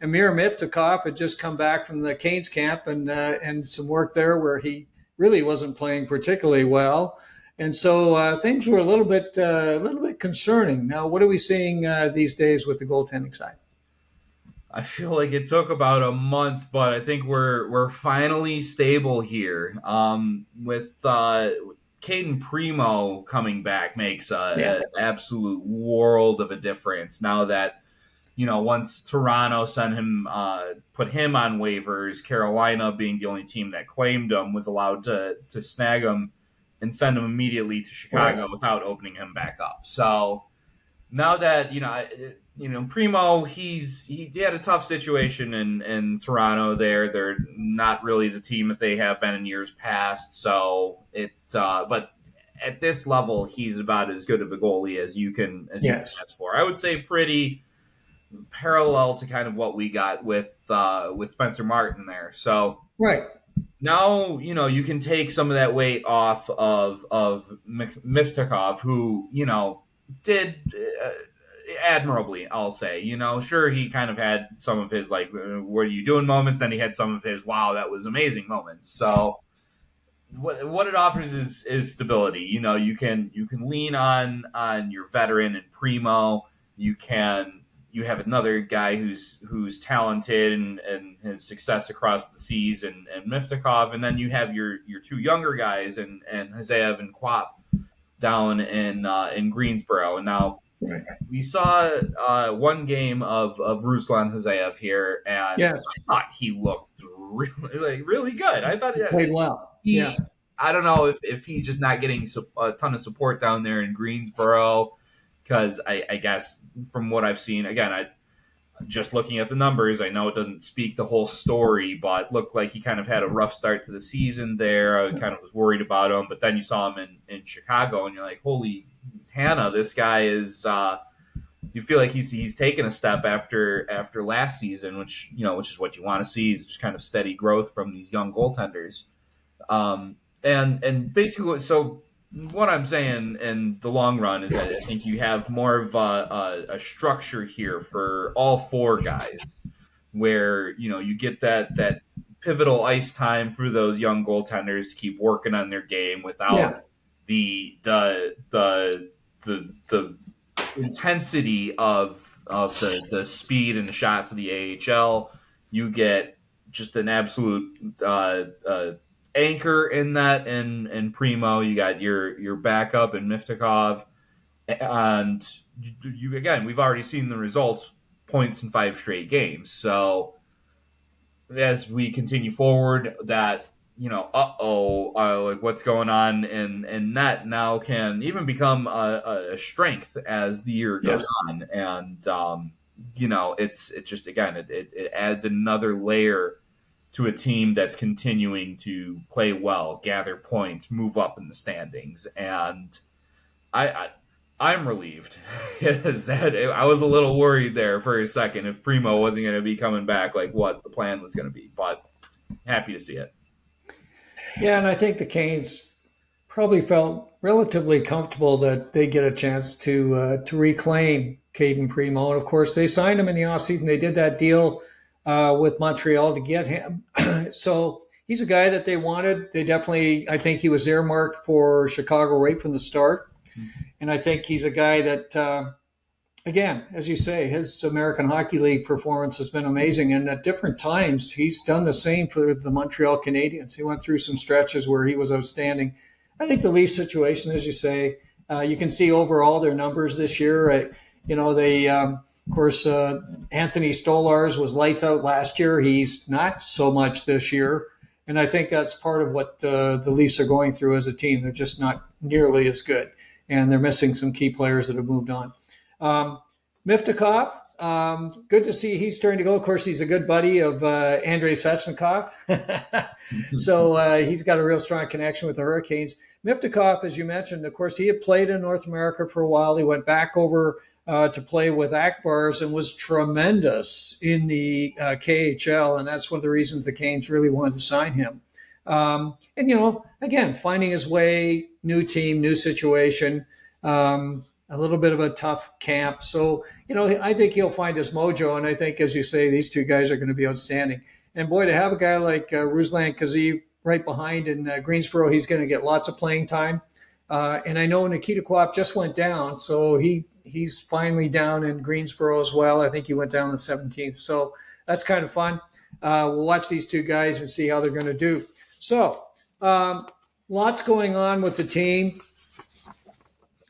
Amir Miftakov had just come back from the Canes camp and some work there where he really wasn't playing particularly well. And so things were a little bit concerning. Now, what are we seeing these days with the goaltending side?
I feel like it took about a month, but I think we're finally stable here. With Caden Primeau coming back makes an absolute world of a difference. Now that once Toronto put him on waivers, Carolina, being the only team that claimed him, was allowed to snag him and send him immediately to Chicago without opening him back up. So now that Primeau, he had a tough situation in Toronto. They're not really the team that they have been in years past. So but at this level, he's about as good of a goalie as you can ask for. I would say pretty parallel to kind of what we got with Spencer Martin there. So now you can take some of that weight off of Miftakov, who did admirably, I'll say. Sure, he kind of had some of his like, what are you doing moments, then he had some of his wow, that was amazing moments. So what it offers is stability. You can lean on your veteran and Primeau. You have another guy who's talented and his success across the seas and Miftakov, and then you have your 2 younger guys and Hazaev and Quap down in Greensboro. And now we saw one game of Ruslan Hazaev here, and I thought he looked really good. I thought he
played well.
I don't know if he's just not getting a ton of support down there in Greensboro. Because I guess from what I've seen, again, just looking at the numbers, I know it doesn't speak the whole story, but looked like he kind of had a rough start to the season there. I kind of was worried about him, but then you saw him in Chicago, and you're like, holy Hannah, this guy is. You feel like he's taken a step after last season, which is what you want to see, is just kind of steady growth from these young goaltenders. And basically, so what I'm saying in the long run is that I think you have more of a structure here for all four guys, where you get that pivotal ice time for those young goaltenders to keep working on their game without
Yeah.
the intensity of the speed and the shots of the AHL. You get just an absolute anchor in that, and Primeau. You got your backup in Miftakov, and you again. We've already seen the results: points in 5 straight games. So as we continue forward, that like what's going on in net now can even become a strength as the year goes
Yes.
on, and it just again it adds another layer to a team that's continuing to play well, gather points, move up in the standings, and I I'm relieved. Is that I was a little worried there for a second if Primeau wasn't going to be coming back, like what the plan was going to be, but happy to see it.
Yeah, and I think the Canes probably felt relatively comfortable that they get a chance to reclaim Caden Primo. And of course, they signed him in the offseason. They did that deal with Montreal to get him. So he's a guy that they wanted. They definitely, I think he was earmarked for Chicago right from the start. And I think he's a guy that, again, as you say, his American Hockey League performance has been amazing. And at different times, he's done the same for the Montreal Canadiens. He went through some stretches where he was outstanding. I think the Leafs situation, as you say, you can see overall their numbers this year. Of course, Anthony Stolarz was lights out last year. He's not so much this year. And I think that's part of what the Leafs are going through as a team. They're just not nearly as good. And they're missing some key players that have moved on. Miftakov, good to see he's starting to go. Of course, he's a good buddy of Andrei Svechnikov. So he's got a real strong connection with the Hurricanes. Miftakov, as you mentioned, of course, he had played in North America for a while. He went back over to play with Akbars and was tremendous in the KHL. And that's one of the reasons the Canes really wanted to sign him. Again, finding his way, new team, new situation. A little bit of a tough camp. So, I think he'll find his mojo. And I think, as you say, these two guys are going to be outstanding. And boy, to have a guy like Ruslan Kazeev right behind in Greensboro, he's going to get lots of playing time. And I know Nikita Kwap just went down. So he's finally down in Greensboro as well. I think he went down the 17th. So that's kind of fun. We'll watch these two guys and see how they're going to do. So lots going on with the team.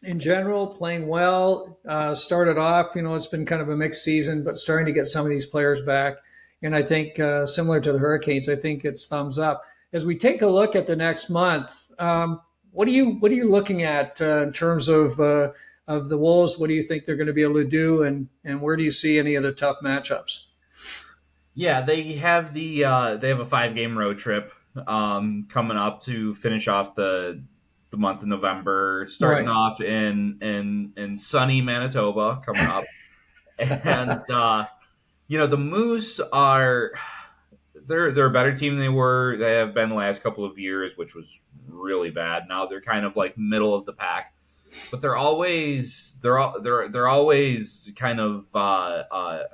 In general, playing well. Started off, it's been kind of a mixed season, but starting to get some of these players back. And I think similar to the Hurricanes, I think it's thumbs up. As we take a look at the next month, what are you looking at in terms of the Wolves? What do you think they're going to be able to do, and where do you see any of the tough matchups?
Yeah, they have a 5-game road trip coming up to finish off the month of November, starting
Right.
off in sunny Manitoba coming up. And the Moose they're a better team than they have been the last couple of years, which was really bad. Now they're kind of like middle of the pack, but they're always kind of I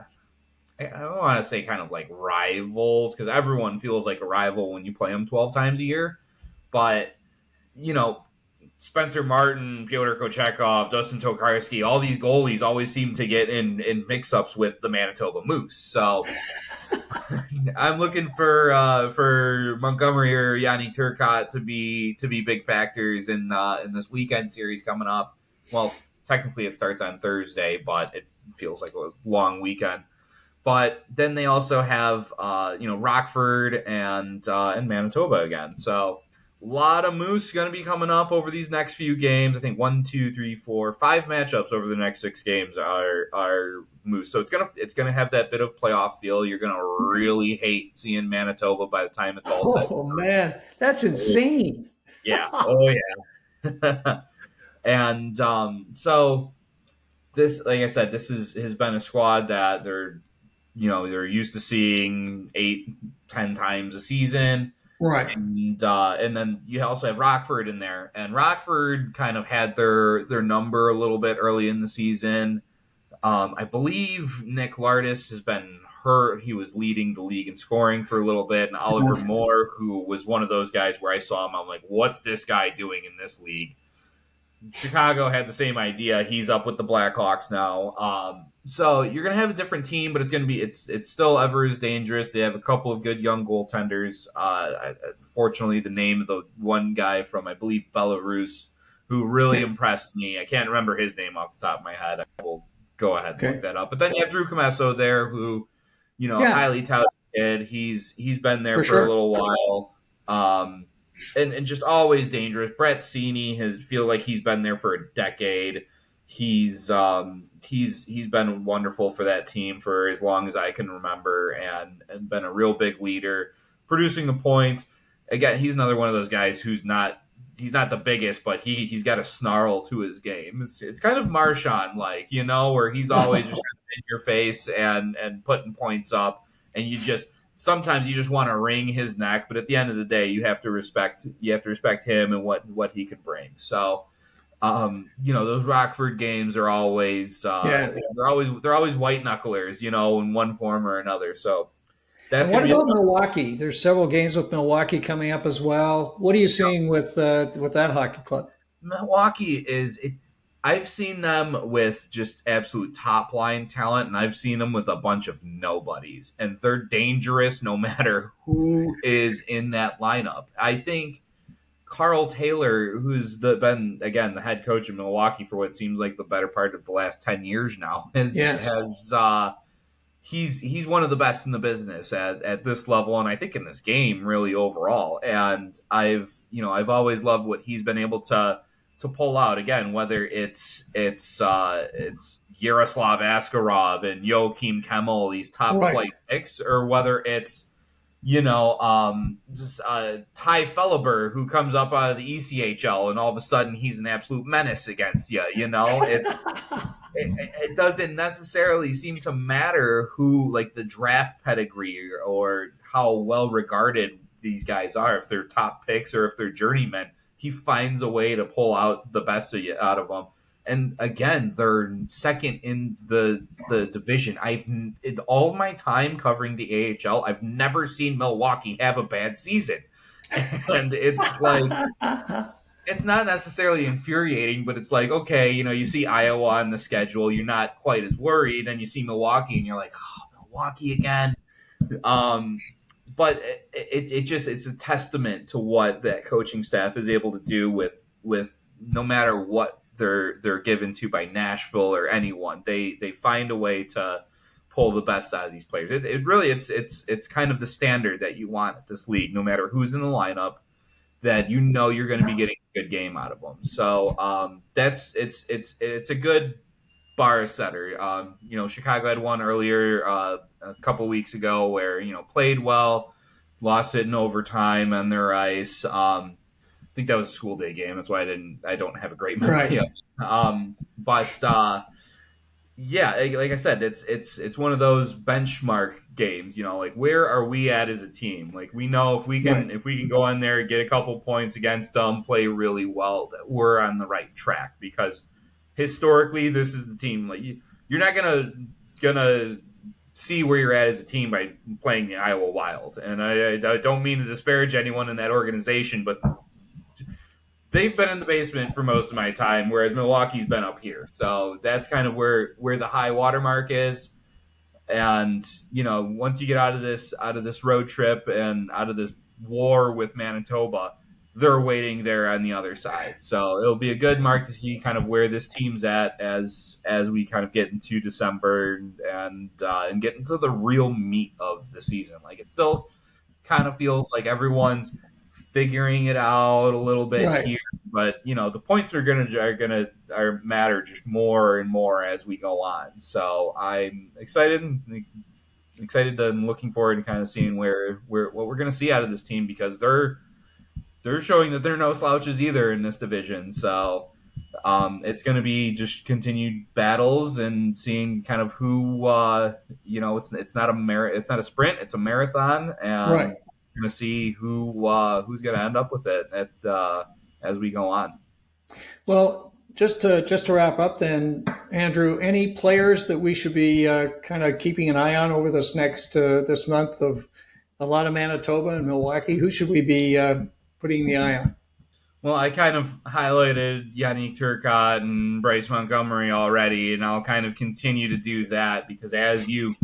don't want to say kind of like rivals, because everyone feels like a rival when you play them 12 times a year, but Spencer Martin, Pyotr Kochetkov, Dustin Tokarski, all these goalies always seem to get in mix-ups with the Manitoba Moose. So I'm looking for Montgomery or Yanni Turcotte to be big factors in this weekend series coming up. Well, technically it starts on Thursday, but it feels like a long weekend. But then they also have Rockford and Manitoba again. So a lot of Moose going to be coming up over these next few games. I think 1, 2, 3, 4, 5 matchups over the next 6 games are Moose. So it's gonna have that bit of playoff feel. You're gonna really hate seeing Manitoba by the time it's all said.
Oh man, that's insane.
Yeah. Oh yeah. And so this, like I said, has been a squad that they're used to seeing 8-10 times a season.
Right.
And then you also have Rockford in there, and Rockford kind of had their number a little bit early in the season. I believe Nick Lardis has been hurt. He was leading the league in scoring for a little bit, and Oliver Moore, who was one of those guys where I saw him, I'm like, what's this guy doing in this league? Chicago had the same idea. He's up with the Blackhawks now. So you're gonna have a different team, but it's still ever as dangerous. They have a couple of good young goaltenders. Fortunately, the name of the one guy from I believe Belarus who really impressed me. I can't remember his name off the top of my head. I will go ahead and look that up. But then you have Drew Comesso there, who highly touted kid. He's been there for a little while. And just always dangerous. Brett Sini has feel like he's been there for a decade. He's been wonderful for that team for as long as I can remember, and been a real big leader, producing the points. Again, he's another one of those guys he's not the biggest, but he's got a snarl to his game. It's kind of Marchand like, where he's always just in your face and putting points up, and sometimes you just want to wring his neck, but at the end of the day, you have to respect him and what he could bring. So, those Rockford games are always they're always white knucklers, in one form or another. So
that's. And what about Milwaukee? There's several games with Milwaukee coming up as well. What are you seeing with that hockey club?
Milwaukee I've seen them with just absolute top line talent, and I've seen them with a bunch of nobodies, and they're dangerous no matter who is in that lineup. I think Carl Taylor, who's been again the head coach of Milwaukee for what seems like the better part of the last 10 years now, he's one of the best in the business at this level, and I think in this game really overall. And I've always loved what he's been able to pull out, again, whether it's Yaroslav Askarov and Joachim Kemmel, these top flight picks, or whether it's just Ty Felleber, who comes up out of the ECHL and all of a sudden he's an absolute menace against you. It doesn't necessarily seem to matter who, like, the draft pedigree or how well regarded these guys are, if they're top picks or if they're journeymen. He finds a way to pull out the best out of them. And again, they're second in the division. In all my time covering the AHL, I've never seen Milwaukee have a bad season. And it's like, it's not necessarily infuriating, but it's like, okay, you see Iowa on the schedule, you're not quite as worried. Then you see Milwaukee and you're like, oh, Milwaukee again. But it's a testament to what that coaching staff is able to do with no matter what they're given to by Nashville or anyone. They find a way to pull the best out of these players. It's kind of the standard that you want at this league, no matter who's in the lineup, that you're going to be getting a good game out of them. So it's a good bar setter. Chicago had one earlier a couple weeks ago where played well, lost it in overtime on their ice. I think that was a school day game. That's why I don't have a great memory. But like I said, it's one of those benchmark games. Like, where are we at as a team? Like, we know if we can go in there, get a couple points against them, play really well, that we're on the right track, because historically, this is the team. Like, you're not gonna see where you're at as a team by playing the Iowa Wild. And I don't mean to disparage anyone in that organization, but they've been in the basement for most of my time, whereas Milwaukee's been up here. So that's kind of where the high water mark is. And once you get out of this road trip and out of this war with Manitoba, they're waiting there on the other side. So it'll be a good mark to see kind of where this team's at as we kind of get into December and get into the real meat of the season. Like, it still kind of feels like everyone's figuring it out a little bit here, but the points are gonna matter just more and more as we go on. So I'm excited and looking forward to kind of seeing what we're gonna see out of this team, because they're showing that they're no slouches either in this division. So It's going to be just continued battles and seeing kind of who, it's not it's not a sprint, it's a marathon, and
Right.
we're going to see who's going to end up with it as we go on.
Well, just to wrap up, then, Andrew, any players that we should be kind of keeping an eye on over this month of a lot of Manitoba and Milwaukee? Who should we be putting the eye on?
Well, I kind of highlighted Yannick Turcotte and Bryce Montgomery already, and I'll kind of continue to do that because as you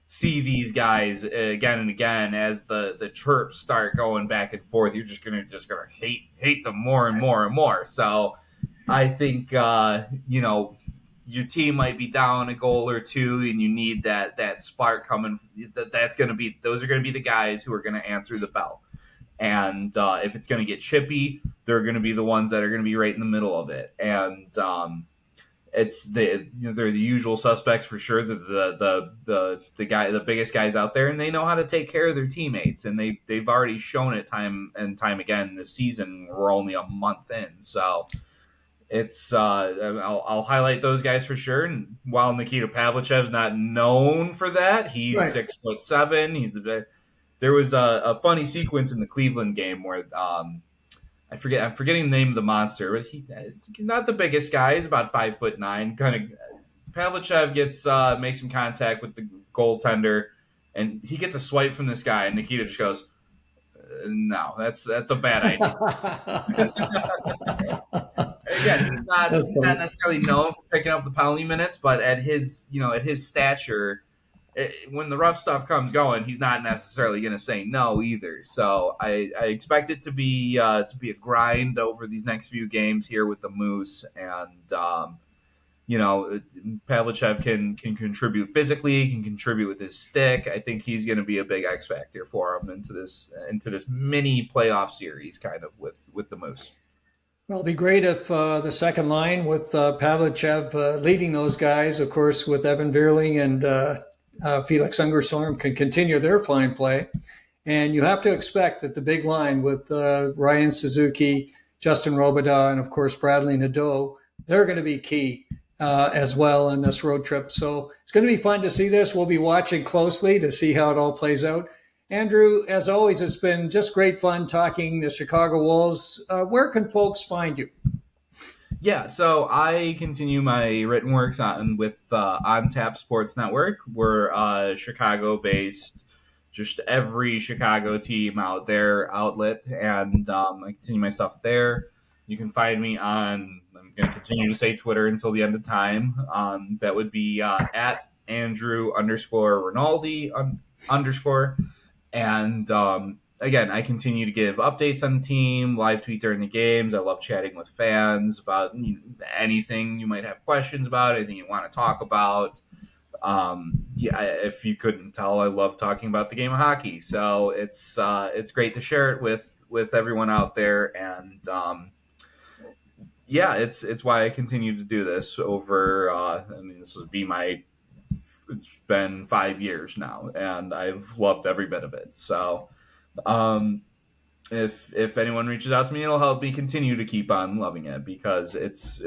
see these guys again and again, as the chirps start going back and forth, you're just gonna hate them more and more and more. So I think your team might be down a goal or two, and you need that spark coming. Those are gonna be the guys who are gonna answer the bell. And if it's going to get chippy, they're going to be the ones that are going to be right in the middle of it. And they're the usual suspects for sure. The biggest guys out there, and they know how to take care of their teammates, and they've already shown it time and time again this season. We're only a month in, so it's I'll highlight those guys for sure. And while Nikita Pavlichev's not known for that, he's
Right.
6'7". There was a funny sequence in the Cleveland game where I'm forgetting the name of the monster, but he's not the biggest guy. He's about 5'9". Kind of Pavlichev makes some contact with the goaltender, and he gets a swipe from this guy, and Nikita just goes, "No, that's a bad idea." Again, he's not necessarily known for picking up the penalty minutes, but at his stature, when the rough stuff comes going, he's not necessarily going to say no either. So I expect it to be a grind over these next few games here with the Moose, and Pavlichev can contribute physically, can contribute with his stick. I think he's going to be a big X factor for him into this mini playoff series, kind of with the Moose.
Well, it'd be great if the second line with Pavlichev leading those guys, of course, with Evan Vierling and Felix Unger Sorum can continue their fine play. And you have to expect that the big line with Ryan Suzuki, Justin Robidas, and of course Bradley Nadeau, they're going to be key as well in this road trip. So it's going to be fun to see this. We'll be watching closely to see how it all plays out. Andrew, as always, it's been just great fun talking the Chicago Wolves. Where can folks find you?
Yeah, so I continue my written works with On Tap Sports Network. We're Chicago-based, just every Chicago team out there outlet, and I continue my stuff there. You can find me on, I'm going to continue to say Twitter until the end of time. That would be at Andrew _Rinaldi _. And again, I continue to give updates on the team, live tweet during the games. I love chatting with fans about anything you might have questions about, anything you want to talk about. If you couldn't tell, I love talking about the game of hockey. So it's great to share it with everyone out there. And it's why I continue to do this over. This will be it's been 5 years now, and I've loved every bit of it. So if anyone reaches out to me, it'll help me continue to keep on loving it, because it's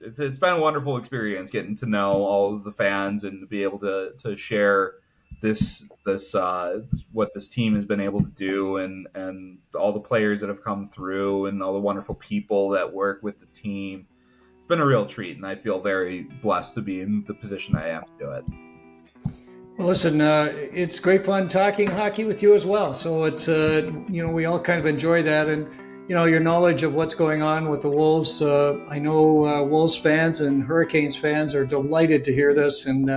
been a wonderful experience getting to know all of the fans and to be able to share this what this team has been able to do, and all the players that have come through and all the wonderful people that work with the team. It's been a real treat, and I feel very blessed to be in the position I am to do it.
Well, listen, it's great fun talking hockey with you as well. So it's, we all kind of enjoy that. And, your knowledge of what's going on with the Wolves. I know Wolves fans and Hurricanes fans are delighted to hear this. And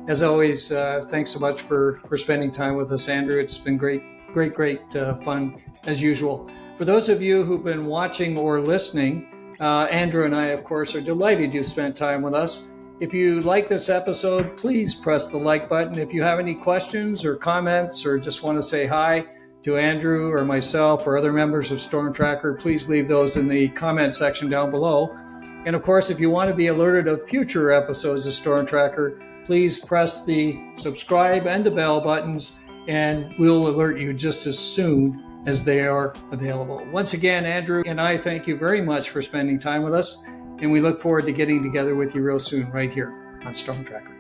as always, thanks so much for spending time with us, Andrew. It's been great fun as usual. For those of you who've been watching or listening, Andrew and I, of course, are delighted you've spent time with us. If you like this episode, please press the like button. If you have any questions or comments or just want to say hi to Andrew or myself or other members of stormTRacker, please leave those in the comment section down below. And of course, if you want to be alerted of future episodes of stormTRacker, please press the subscribe and the bell buttons, and we'll alert you just as soon as they are available. Once again, Andrew and I thank you very much for spending time with us. And we look forward to getting together with you real soon right here on stormTRacker.